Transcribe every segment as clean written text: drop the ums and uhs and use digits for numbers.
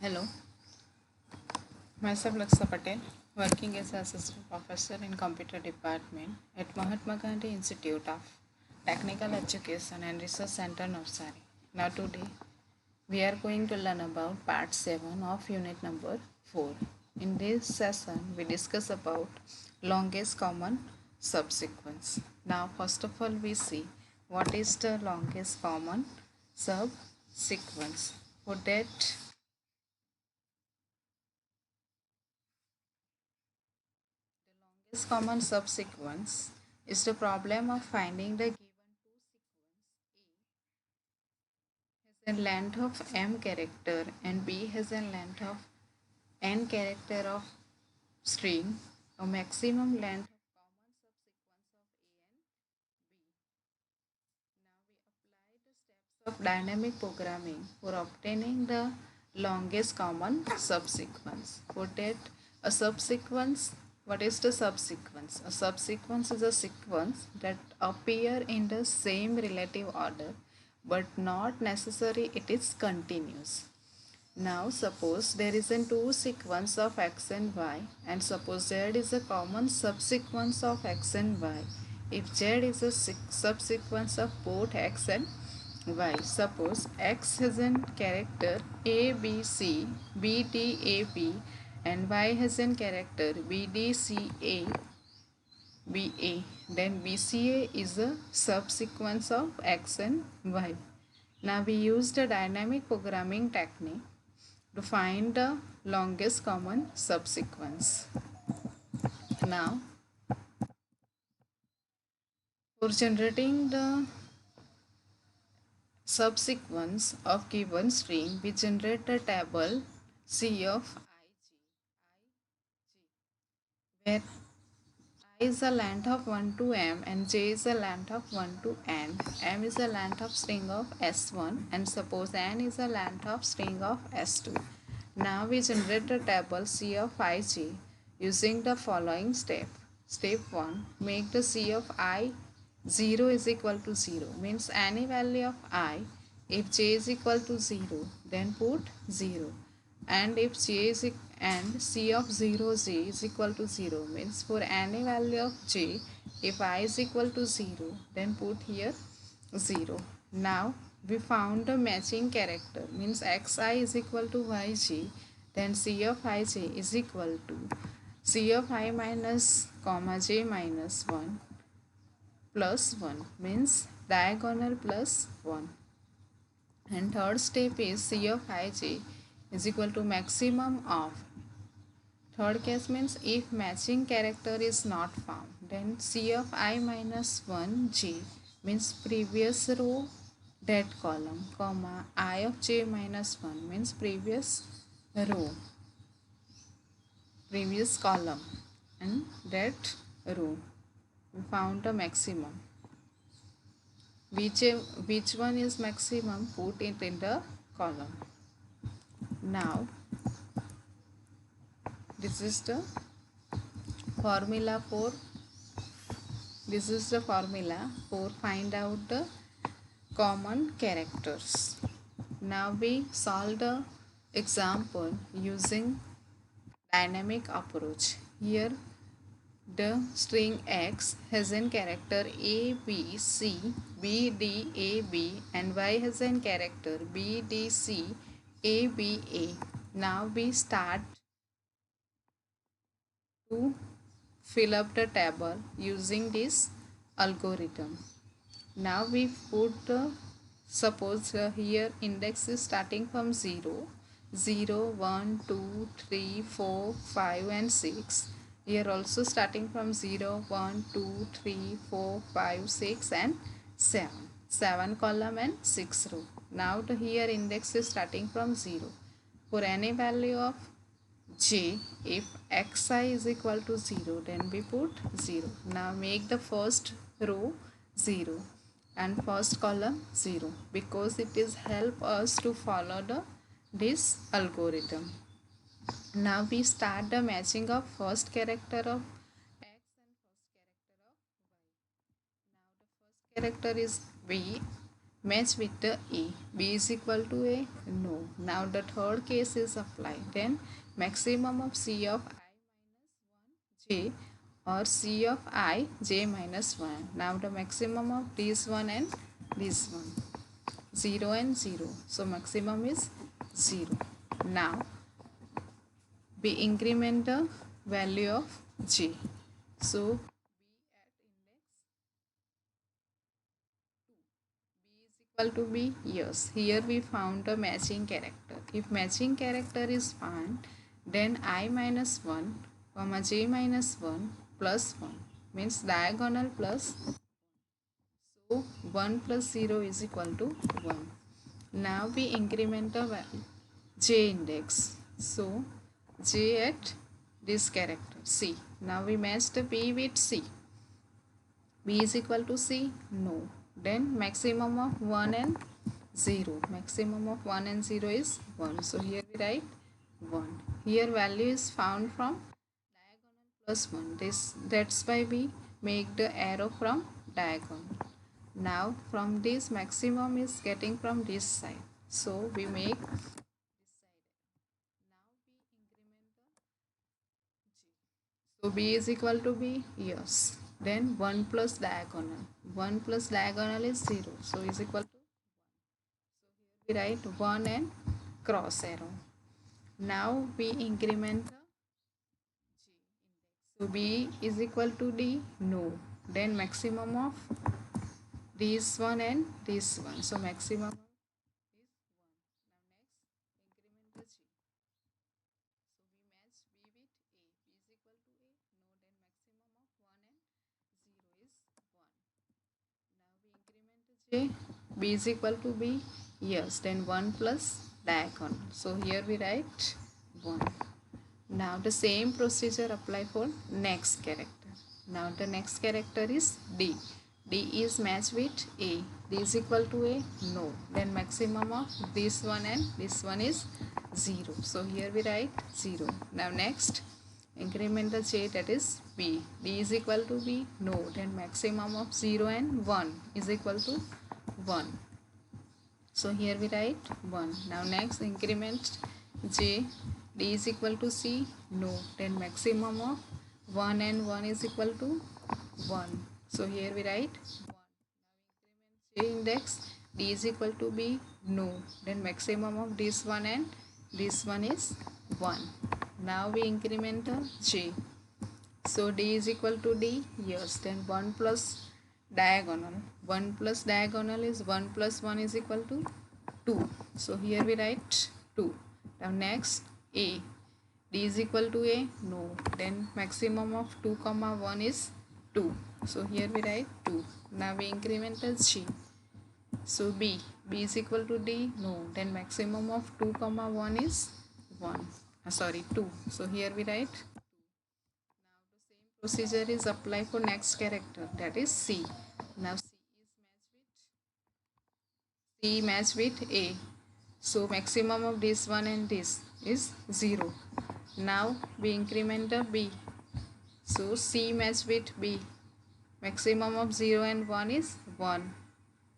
Hello, myself Laksa Patel, working as assistant professor in computer department at Mahatma Gandhi Institute of Technical Education and Research Center, Navsari. Now today we are going to learn about part 7 of unit number 4. In this session we discuss about longest common subsequence. Now first of all we see what is the longest common subsequence. For that, this common subsequence is the problem of finding the given two sequence. A has a length of m character and B has a length of n character of string, a maximum length of common subsequence of A and B. Now we apply the steps of dynamic programming for obtaining the longest common subsequence. For that, a subsequence, what is the subsequence? A subsequence is a sequence that appear in the same relative order but not necessary it is continuous. Now suppose there is a two sequence of x and y, and suppose z is a common subsequence of x and y. If z is a subsequence of both x and y, suppose x has a character a b c b d a b and y has a character b d c a b a, then bca is a subsequence of x and y. Now we use the dynamic programming technique to find the longest common subsequence. Now, for generating the subsequence of given string, we generate a table C of ig, where I is the length of 1 to m and j is the length of 1 to n. M is the length of string of s1 and suppose n is the length of string of s2. Now we generate the table C of ig using the following step. Step 1. Make the C of I 0 is equal to 0, means any value of I. If j is equal to 0, then put 0, and if j is and c of 0 j is equal to 0, means for any value of j, if I is equal to 0, then put here 0. Now we found the matching character, means xi is equal to yg, then c of ij is equal to c of I minus comma j minus 1 plus 1, means diagonal plus 1. And third step is c of ij is equal to maximum of. Third case means if matching character is not found, then c of I minus 1 j means previous row that column, comma I of j minus 1 means previous row, previous column, and that row. We found the maximum. Which one is maximum, put it in the column. Now this is the formula for find out the common characters. Now we solve the example using dynamic approach. Here the string x has an character a b c b d a b and y has an character b d c a b a. Now we start to fill up the table using this algorithm. Now we put suppose here index is starting from 0, 0, 1, 2, 3, 4, 5 and 6. Here also starting from 0, 1, 2, 3, 4, 5, 6 and 7. 7 column and 6 row. Now the here index is starting from 0. For any value of j, if xi is equal to 0, then we put 0. Now make the first row 0 and first column 0, because it is help us to follow this algorithm. Now we start the matching of first character of x and first character of y. Now the first character is b, match with the A. B is equal to A? No. Now the third case is applied. Then maximum of C of I minus 1 J or C of I J minus 1. Now the maximum of this one and this one. 0 and 0. So maximum is 0. Now we increment the value of J. So equal to B? Yes. Here we found a matching character. If matching character is found, then I minus 1 comma J minus 1 plus 1 means diagonal plus. So 1 plus 0 is equal to 1. Now we increment the value J index. So J at this character C. Now we match the B with C. B is equal to C? No. Then maximum of 1 and 0. Maximum of 1 and 0 is 1. So here we write 1. Here value is found from diagonal plus 1. That's why we make the arrow from diagonal. Now from this maximum is getting from this side. So we make this side. Now we increment the G. So B is equal to B? Yes. Then 1 plus diagonal. 1 plus diagonal is 0. So is equal to 1. So here we write 1 and cross arrow. Now we increment the G index. So B is equal to D? No. Then maximum of this one and this one. So maximum is 1. Now next increment the G. So we match B with A. B is equal to A? No. Then maximum of 1 and 0 is 1. Now we increment the J. B is equal to B? Yes. Then 1 plus diagonal. So here we write 1. Now the same procedure apply for next character. Now the next character is D. D is matched with A. D is equal to A? No. Then maximum of this one and this one is 0. So here we write 0. Now next increment the J, that is B. D is equal to B? No. Then maximum of 0 and 1 is equal to 1. So here we write 1. Now next increment J. D is equal to C? No. Then maximum of 1 and 1 is equal to 1. So here we write 1. Now increment J index. D is equal to B? No. Then maximum of this one and this one is 1. Now we increment the J. So D is equal to D? Yes. Then 1 plus diagonal. 1 plus diagonal is 1 plus 1 is equal to 2. So here we write 2. Now next A. D is equal to A? No. Then maximum of 2 comma 1 is 2. So here we write 2. Now we increment the G. So B. B is equal to D? No. Then maximum of 2 comma 1 is 1. 2. So here we write 2. Now the same procedure is applied for next character, that is C. Now C match with A. So maximum of this one and this is 0. Now we increment the B. So C match with B. Maximum of 0 and 1 is 1.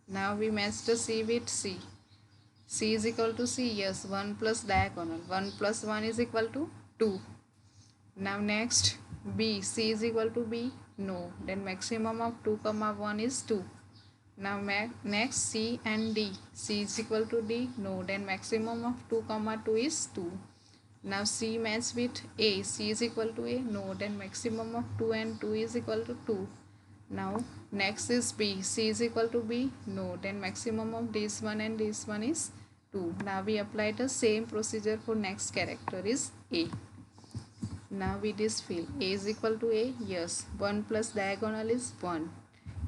Now we match the C with C. C is equal to C. Yes, 1 plus diagonal. 1 plus 1 is equal to 2. Now next B. C is equal to B? No. Then maximum of 2 comma 1 is 2. Now next C and D. C is equal to D? No. Then maximum of 2 comma 2 is 2. Now C match with A. C is equal to A? No. Then maximum of 2 and 2 is equal to 2. Now next is B. C is equal to B? No. Then maximum of this one and this one is 2. Now we apply the same procedure for next character is A. Now we this fill A is equal to A? Yes. 1 plus diagonal is 1.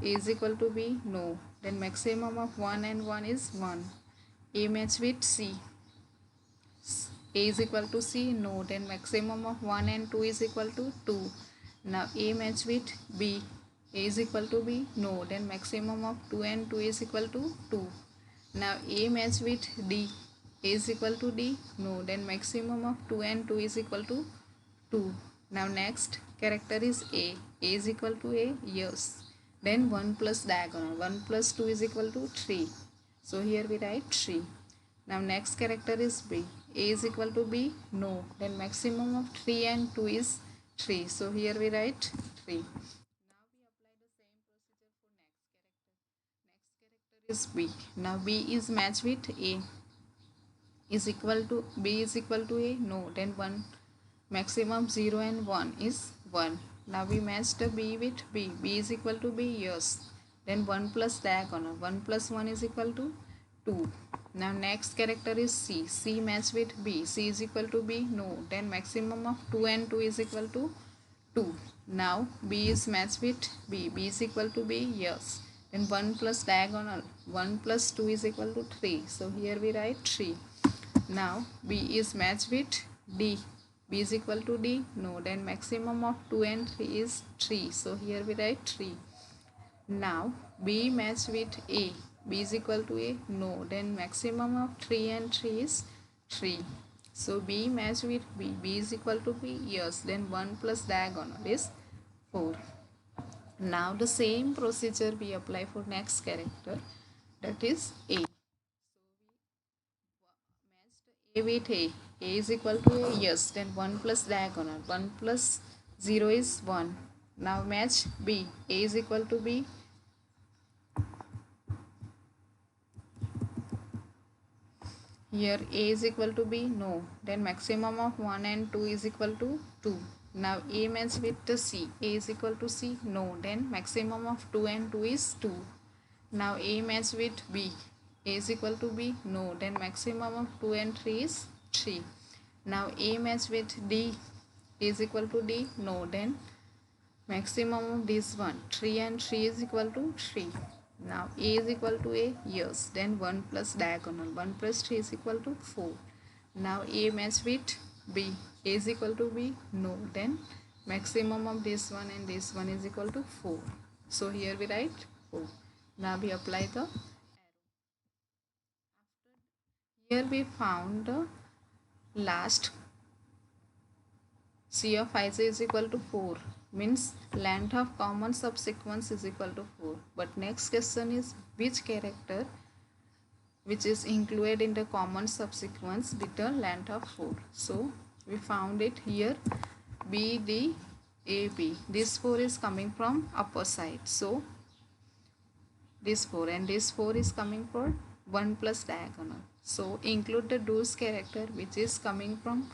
A is equal to B? No. Then maximum of 1 and 1 is 1. A match with C. A is equal to C? No. Then maximum of 1 and 2 is equal to 2. Now A match with B. A is equal to B? No. Then maximum of 2 and 2 is equal to 2. Now A match with D. A is equal to D? No. Then maximum of 2 and 2 is equal to 2. Now next character is A. A is equal to A? Yes. Then 1 plus diagonal. 1 plus 2 is equal to 3. So here we write 3. Now next character is B. A is equal to B? No. Then maximum of 3 and 2 is 3. So here we write 3. Now we apply the same procedure for next character. Next character is B. Now B is matched with A. Is equal to B is equal to A? No. Then 1. Maximum 0 and 1 is 1. Now we match the B with B. B is equal to B? Yes. Then 1 plus diagonal. 1 plus 1 is equal to 2. Now next character is C. C match with B. C is equal to B? No. Then maximum of 2 and 2 is equal to 2. Now B is matched with B. B is equal to B? Yes. Then 1 plus diagonal. 1 plus 2 is equal to 3. So here we write 3. Now B is matched with D. B is equal to D? No. Then maximum of 2 and 3 is 3. So here we write 3. Now B matched with A. B is equal to A? No. Then maximum of 3 and 3 is 3. So B matched with B. B is equal to B? Yes. Then 1 plus diagonal is 4. Now the same procedure we apply for next character, that is A. A with A. A is equal to A. Yes. Then 1 plus diagonal. 1 plus 0 is 1. Now match B. A is equal to B. Here A is equal to B. No. Then maximum of 1 and 2 is equal to 2. Now A match with the C. A is equal to C. No. Then maximum of 2 and 2 is 2. Now A match with B. A is equal to B? No. Then maximum of 2 and 3 is 3. Now A match with D. A is equal to D? No. Then maximum of this one. 3 and 3 is equal to 3. Now A is equal to A? Yes. Then 1 plus diagonal. 1 plus 3 is equal to 4. Now A match with B. A is equal to B? No. Then maximum of this one and this one is equal to 4. So here we write 4. Now we apply the arrow. Here we found the last C of ij is equal to 4, means length of common subsequence is equal to 4. But next question is which character which is included in the common subsequence with the length of 4. So we found it here, B, D, A, B. This 4 is coming from upper side. So this 4 and this 4 is coming for 1 plus diagonal. So include the those character which is coming from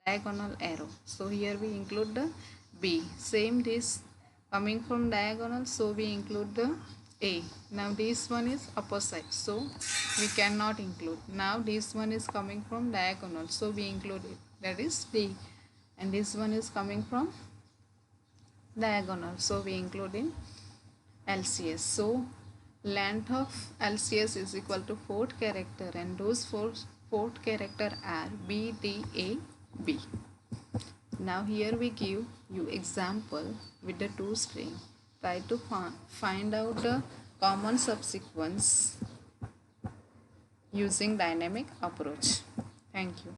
diagonal arrow. So here we include the B. Same this coming from diagonal, so we include the A. Now this one is upper side, so we cannot include. Now this one is coming from diagonal, so we include it, that is D. And this one is coming from diagonal, so we include in LCS. So length of LCS is equal to fourth character, and those fourth character are B, D, A, B. Now here we give you example with the two string. Try to find out the common subsequence using dynamic approach. Thank you.